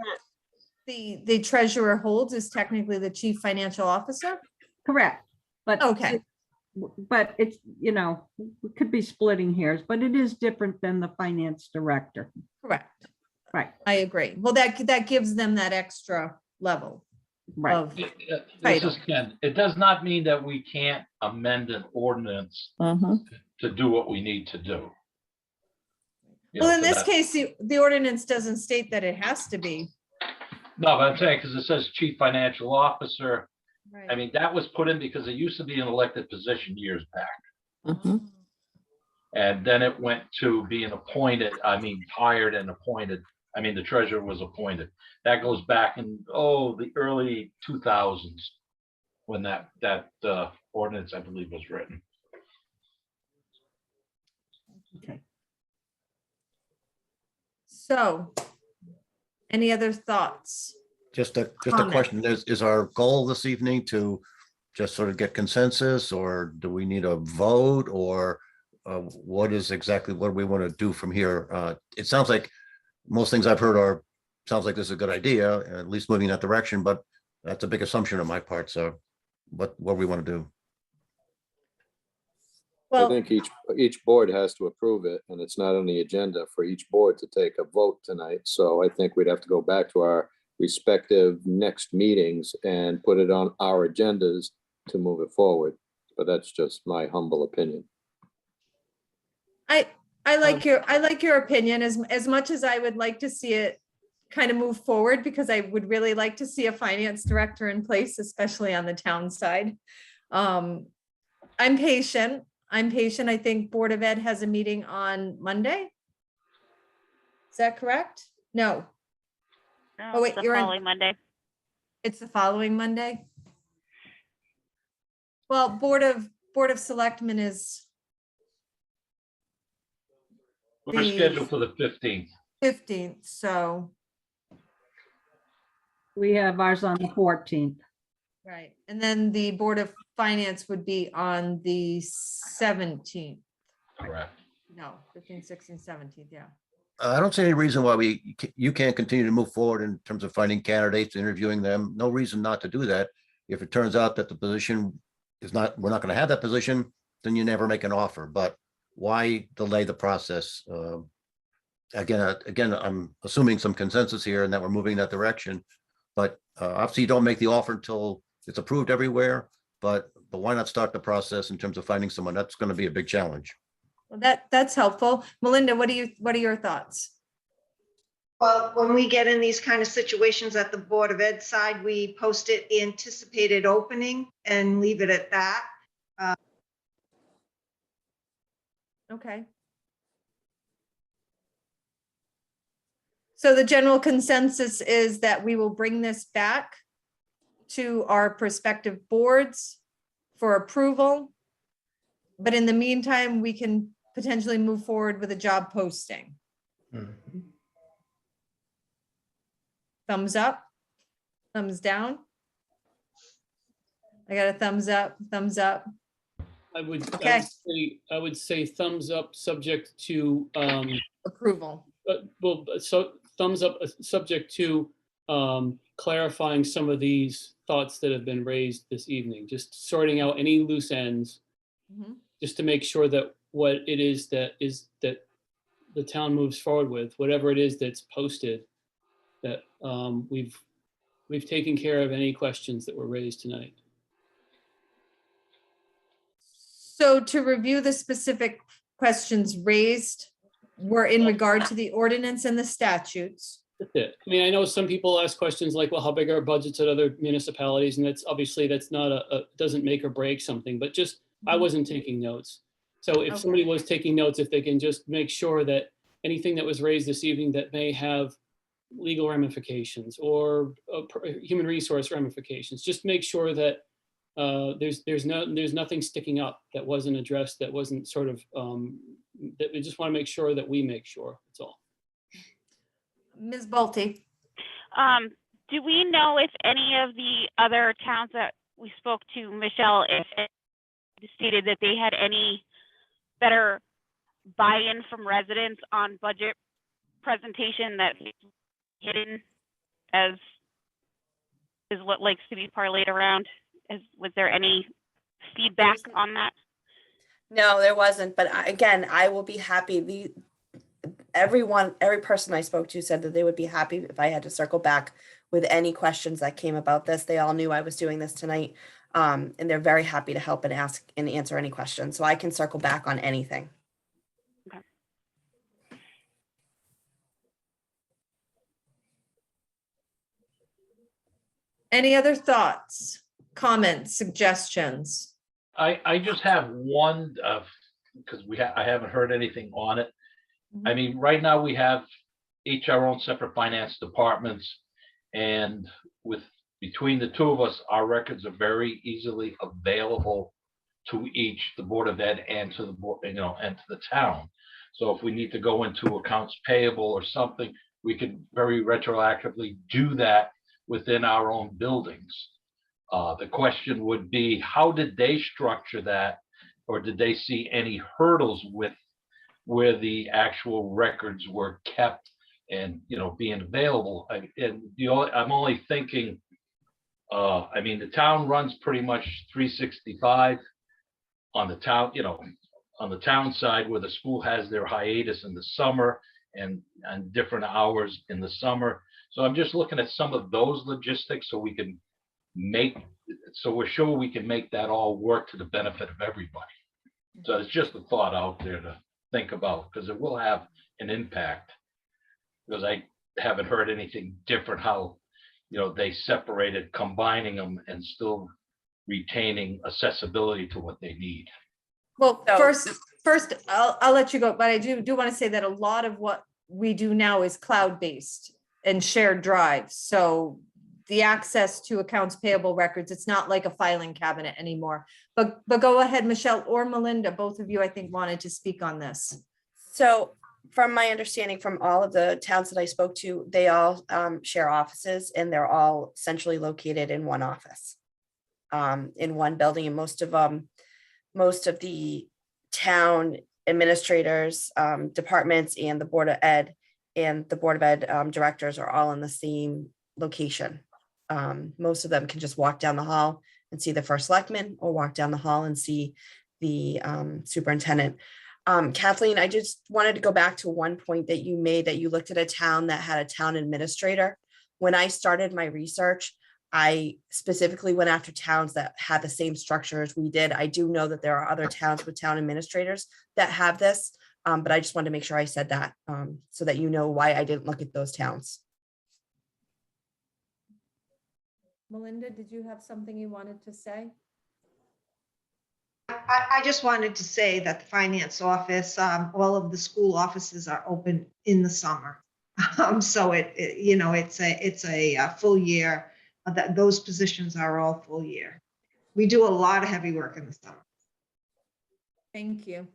the treasurer holds is technically the chief financial officer? Correct, but. Okay. But it's, you know, we could be splitting hairs, but it is different than the finance director. Correct. Right, I agree. Well, that gives them that extra level right. of This title. is Ken. It does not mean that we can't amend an ordinance Mhm. to do what we need to do. You Well, know, in for this that- case, the ordinance doesn't state that it has to be. No, but I'm saying, because it says chief financial officer, I Right. mean, that was put in because it used to be an elected position years back. Mhm. And then it went to being appointed, hired and appointed. The treasurer was appointed. That goes back in, the early 2000s when that ordinance, I believe, was written. Okay. So, any other thoughts? Just a Comment. question. Is our goal this evening to just sort of get consensus, or do we need a vote, or what do we want to do from here? It sounds like most things I've heard sounds like this is a good idea, at least moving in that direction, but that's a big assumption on my part. So what do we want to do? I Well, think each board has to approve it, and it's not on the agenda for each board to take a vote tonight. So I think we'd have to go back to our respective next meetings and put it on our agendas to move it forward. But that's just my humble opinion. I like your opinion as much as I would like to see it kind of move forward, because I would really like to see a finance director in place, especially on the town side. I'm patient. I think Board of Ed has a meeting on Monday. Is that correct? No. Oh, wait, it's the you're in- following Monday. It's the following Monday? Well, Board of Selectmen is We're The- scheduled for the 15th. 15th, so, We have ours on the 14th. right. And then the Board of Finance would be on the 17th. Correct. No, 15th, 16th, 17th, yeah. I don't see any reason why you can't continue to move forward in terms of finding candidates, interviewing them. No reason not to do that. If it turns out that the position is not, we're not going to have that position, then you never make an offer. But why delay the process? Again, I'm assuming some consensus here and that we're moving that direction. But obviously you don't make the offer until it's approved everywhere. But why not start the process in terms of finding someone? That's going to be a big challenge. Well, that's helpful. Melinda, what are your thoughts? Well, when we get in these kind of situations at the Board of Ed side, we post it anticipated opening and leave it at that. Okay. So the general consensus is that we will bring this back to our prospective boards for approval. But in the meantime, we can potentially move forward with a job posting. Thumbs up, thumbs down. I got a thumbs up, thumbs up. I would Okay. say thumbs up, subject to, Approval. so thumbs up, subject to clarifying some of these thoughts that have been raised this evening, just sorting out any loose ends, Mhm. just to make sure that what it is that the town moves forward with, whatever it is that's posted, that we've taken care of any questions that were raised tonight. So to review the specific questions raised were in regard to the ordinance and the statutes. That's it. I mean, I know some people ask questions like, well, how big are our budgets at other municipalities? And that's obviously, that's not doesn't make or break something, but just, I wasn't taking notes. So if somebody was taking notes, if they can just make sure that anything that was raised this evening that may have legal ramifications or human resource ramifications, just make sure that there's nothing sticking up that wasn't addressed, that wasn't sort of, that we just want to make sure that we make sure, that's all. Ms. Bolte, Do we know if any of the other towns that we spoke to, Michelle, if it stated that they had any better buy-in from residents on budget presentation that hidden as is what likes to be parlayed around? Was there any feedback on that? No, there wasn't, but again, I will be happy. Every person I spoke to said that they would be happy if I had to circle back with any questions that came about this. They all knew I was doing this tonight. And they're very happy to help and ask and answer any questions. So I can circle back on anything. Okay. any other thoughts, comments, suggestions? I just have one, because I haven't heard anything on it. I mean, right now we have each our own separate finance departments, and between the two of us, our records are very easily available to each, the Board of Ed and to the board, and to the town. So if we need to go into accounts payable or something, we could very retroactively do that within our own buildings. The question would be, how did they structure that? Or did they see any hurdles with where the actual records were kept and, being available? I'm only thinking, I mean, the town runs pretty much 365 on the town, on the town side, where the school has their hiatus in the summer and different hours in the summer. So I'm just looking at some of those logistics so we're sure we can make that all work to the benefit of everybody. So it's just a thought out there to think about, because it will have an impact. Because I haven't heard anything different how, they separated, combining them and still retaining accessibility to what they need. Well, first, I'll let you go, but I do want to say that a lot of what we do now is cloud-based. and shared drives. So the access to accounts payable records, it's not like a filing cabinet anymore. But go ahead, Michelle or Melinda, both of you, I think, wanted to speak on this. So from my understanding from all of the towns that I spoke to, they all share offices and they're all centrally located in one office. In one building, and most of the town administrators, departments and the Board of Ed directors are all in the same location. Most of them can just walk down the hall and see the first selectman or walk down the hall and see the superintendent. Kathleen, I just wanted to go back to one point that you made, that you looked at a town that had a town administrator. When I started my research, I specifically went after towns that had the same structure as we did. I do know that there are other towns with town administrators that have this, but I just wanted to make sure I said that so that you know why I didn't look at those towns. Melinda, did you have something you wanted to say? I just wanted to say that the finance office, all of the school offices are open in the summer. So it's a full year, that those positions are all full year. We do a lot of heavy work in the summer. Thank you.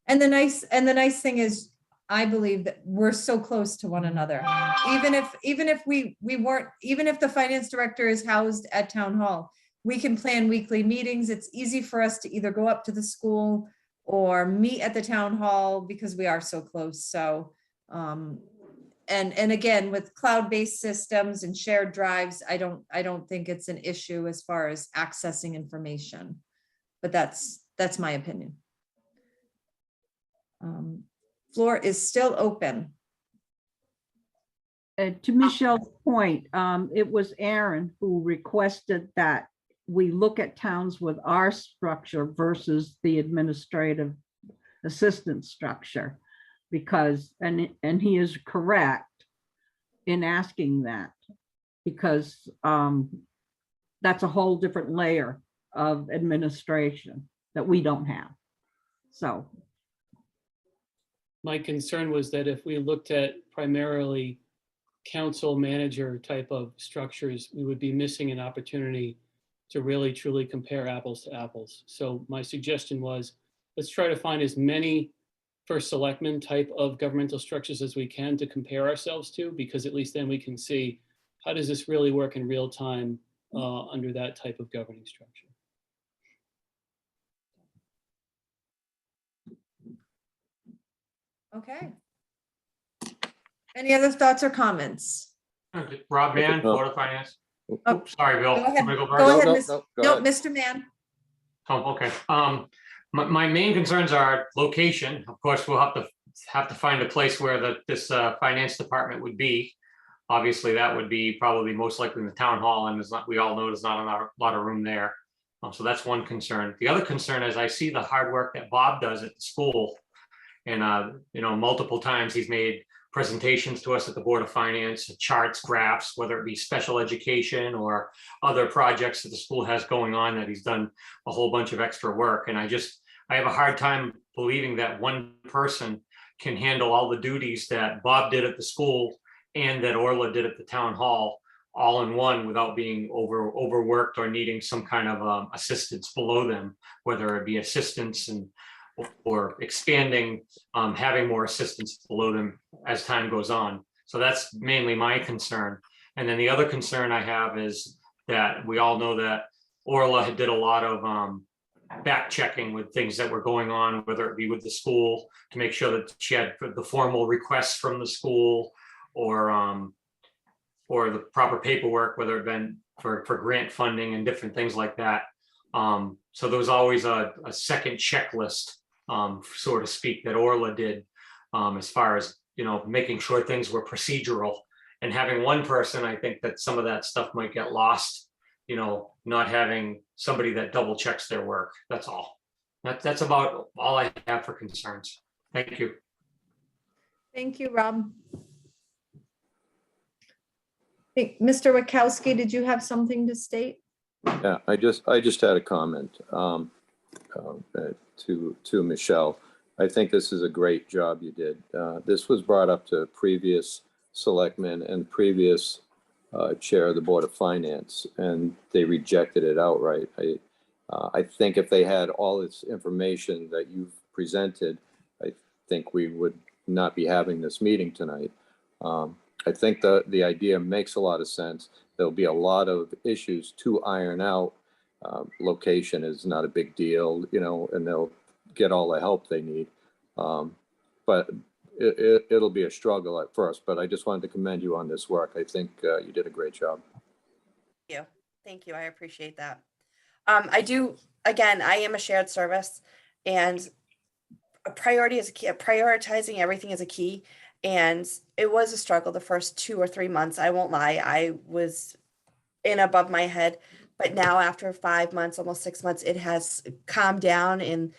And the nice thing is, I believe that we're so close to one another. Even if we weren't, even if the finance director is housed at town hall, we can plan weekly meetings. It's easy for us to either go up to the school or meet at the town hall because we are so close. So, and again, with cloud-based systems and shared drives, I don't think it's an issue as far as accessing information, but that's my opinion. Floor is still open. To Michelle's point, it was Aaron who requested that we look at towns with our structure versus the administrative assistant structure, because, and he is correct in asking that, because that's a whole different layer of administration that we don't have. So My concern was that if we looked at primarily council manager type of structures, we would be missing an opportunity to really truly compare apples to apples. So my suggestion was, let's try to find as many first selectman type of governmental structures as we can to compare ourselves to, because at least then we can see how does this really work in real time under that type of governing structure. Okay. Any other thoughts or comments? Rob Mann, Board of Finance. Oh, Sorry, Bill. Go ahead, Want me to go first? ahead, no, Mr. Mann. Oh, okay. My main concerns are location. Of course, we'll have to find a place where this finance department would be. Obviously, that would be probably most likely in the town hall, and we all know there's not a lot of room there. So that's one concern. The other concern is I see the hard work that Bob does at the school, and multiple times he's made presentations to us at the Board of Finance, charts, graphs, whether it be special education or other projects that the school has going on, that he's done a whole bunch of extra work. And I have a hard time believing that one person can handle all the duties that Bob did at the school and that Orla did at the town hall all in one without being overworked or needing some kind of assistance below them, whether it be assistance or expanding, having more assistance below them as time goes on. So that's mainly my concern. And then the other concern I have is that we all know that Orla did a lot of back checking with things that were going on, whether it be with the school, to make sure that she had the formal requests from the school or the proper paperwork, whether it been for grant funding and different things like that. So there was always a second checklist, so to speak, that Orla did, as far as, making sure things were procedural. And having one person, I think that some of that stuff might get lost, not having somebody that double checks their work. That's all. That's about all I have for concerns. Thank you. Thank you, Rob. Hey, Mr. Wachowski, did you have something to state? Yeah, I just had a comment to Michelle. I think this is a great job you did. This was brought up to previous selectman and previous chair of the Board of Finance, and they rejected it outright. I think if they had all this information that you've presented, I think we would not be having this meeting tonight. I think the idea makes a lot of sense. There'll be a lot of issues to iron out. Location is not a big deal, you know, and they'll get all the help they need. But it'll be a struggle at first, but I just wanted to commend you on this work. I think you did a great job. Thank you. Thank you. I appreciate that. I do, again, I am a shared service, and a priority is a key. Prioritizing everything is a key. And it was a struggle the first 2 or 3 months. I won't lie. I was in above my head, but now after 5 months, almost 6 months, it has calmed down, and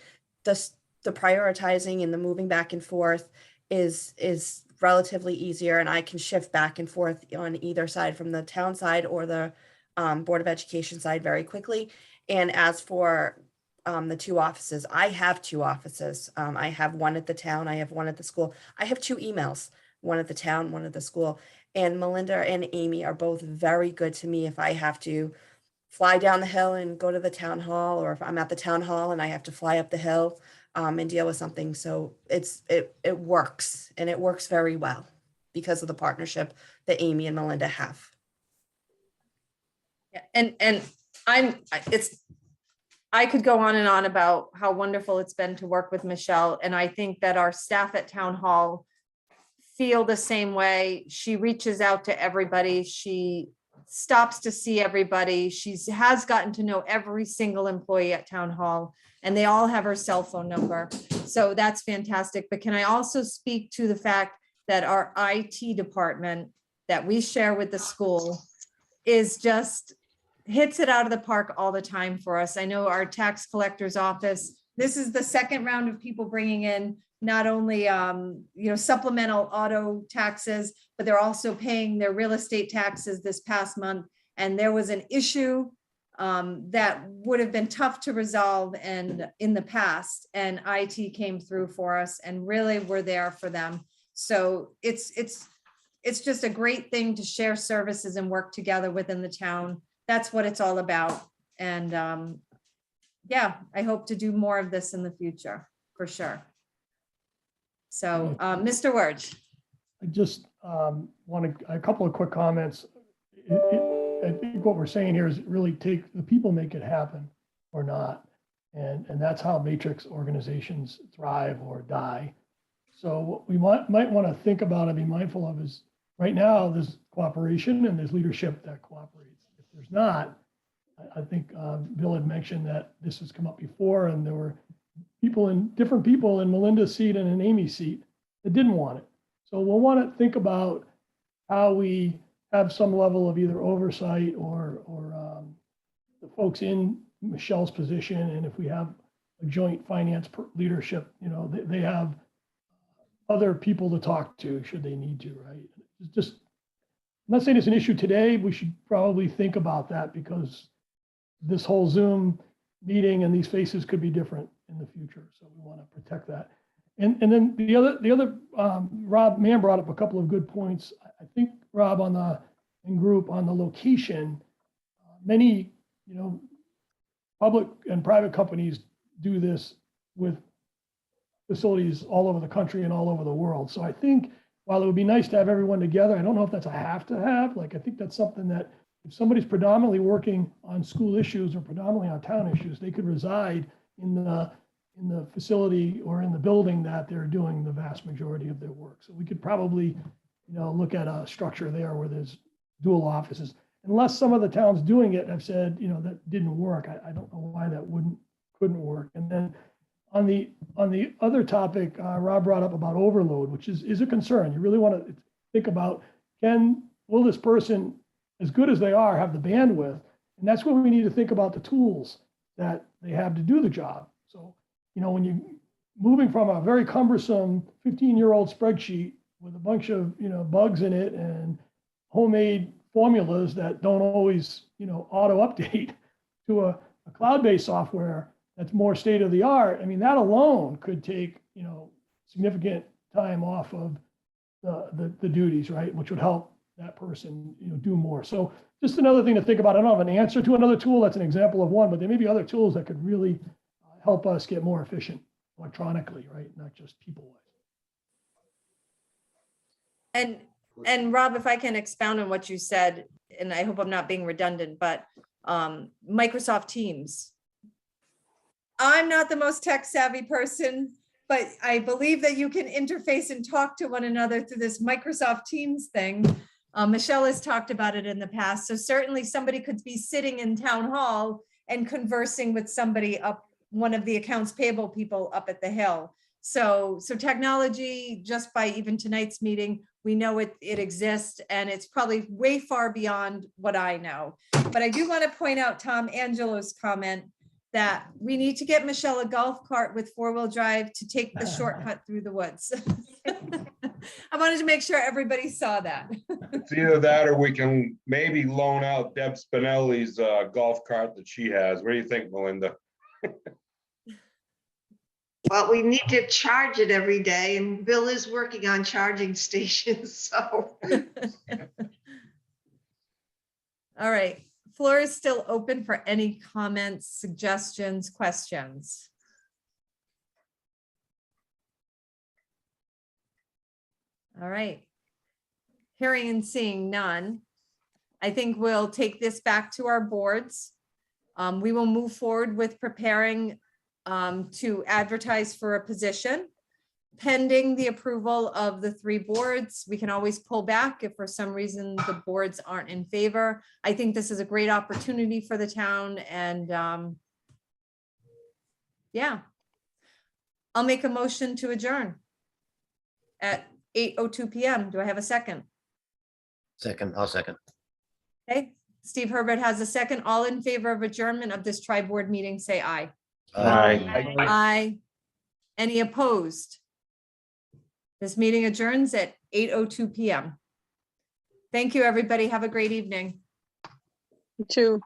the prioritizing and the moving back and forth is relatively easier, and I can shift back and forth on either side, from the town side or the Board of Education side, very quickly. And as for the 2 offices, I have 2 offices. I have one at the town, I have one at the school. I have 2 emails, one at the town, one at the school. And Melinda and Amy are both very good to me if I have to fly down the hill and go to the town hall, or if I'm at the town hall and I have to fly up the hill and deal with something. So it works, and it works very well because of the partnership that Amy and Melinda have. Yeah, and I could go on and on about how wonderful it's been to work with Michelle, and I think that our staff at Town Hall feel the same way. She reaches out to everybody. She stops to see everybody. She has gotten to know every single employee at Town Hall, and they all have her cell phone number. So that's fantastic. But can I also speak to the fact that our IT department that we share with the school is just hits it out of the park all the time for us. I know our tax collector's office, this is the second round of people bringing in not only supplemental auto taxes, but they're also paying their real estate taxes this past month. And there was an issue that would have been tough to resolve and in the past, and IT came through for us and really were there for them. So it's just a great thing to share services and work together within the town. That's what it's all about. And yeah, I hope to do more of this in the future, for sure. So, Mr. Werge. I just want a couple of quick comments. I think what we're saying here is really take the people, make it happen or not. And that's how matrix organizations thrive or die. So what we might want to think about and be mindful of is right now there's cooperation and there's leadership that cooperates. If there's not, I think Bill had mentioned that this has come up before, and there were different people in Melinda's seat and in Amy's seat that didn't want it. So we'll want to think about how we have some level of either oversight or the folks in Michelle's position. And if we have a joint finance leadership, they have other people to talk to should they need to, right? It's just, I'm not saying it's an issue today. We should probably think about that because this whole Zoom meeting and these faces could be different in the future. So we want to protect that. And then the other Rob Mann brought up a couple of good points. I think Rob on the location, many public and private companies do this with facilities all over the country and all over the world. So I think while it would be nice to have everyone together, I don't know if that's a have to have. Like, I think that's something that if somebody's predominantly working on school issues or predominantly on town issues, they could reside in the facility or in the building that they're doing the vast majority of their work. So we could probably, look at a structure there where there's dual offices. Unless some of the towns doing it have said, that didn't work. I don't know why that couldn't work. And then on the other topic, Rob brought up about overload, which is a concern. You really want to think about, will this person, as good as they are, have the bandwidth? And that's when we need to think about the tools that they have to do the job. So, when you're moving from a very cumbersome 15-year-old spreadsheet with a bunch of, bugs in it and homemade formulas that don't always, auto update to a cloud-based software that's more state of the art. I mean, that alone could take, significant time off of the duties, right? Which would help that person, do more. So just another thing to think about. I don't have an answer to another tool. That's an example of one, but there may be other tools that could really help us get more efficient electronically, right? Not just people. And Rob, if I can expound on what you said, and I hope I'm not being redundant, but Microsoft Teams. I'm not the most tech savvy person, but I believe that you can interface and talk to one another through this Microsoft Teams thing. Michelle has talked about it in the past. So certainly somebody could be sitting in town hall and conversing with somebody up, one of the accounts payable people up at the Hill. So technology, just by even tonight's meeting, we know it exists, and it's probably way far beyond what I know. But I do want to point out Tom Angelo's comment that we need to get Michelle a golf cart with 4-wheel drive to take the shortcut through the woods. I wanted to make sure everybody saw that. It's either that or we can maybe loan out Deb Spinelli's golf cart that she has. What do you think, Melinda? Well, we need to charge it every day, and Bill is working on charging stations, so. All right, floor is still open for any comments, suggestions, questions. All right. Hearing and seeing none, I think we'll take this back to our boards. We will move forward with preparing to advertise for a position. Pending the approval of the 3 boards, we can always pull back if for some reason the boards aren't in favor. I think this is a great opportunity for the town, and yeah. I'll make a motion to adjourn at 8:02 p.m. Do I have a second? Second, I'll second. Okay, Steve Herbert has a second. All in favor of adjournment of this tri-board meeting, say aye. Aye. Aye. Any opposed? This meeting adjourns at 8:02 p.m. Thank you, everybody. Have a great evening. You too.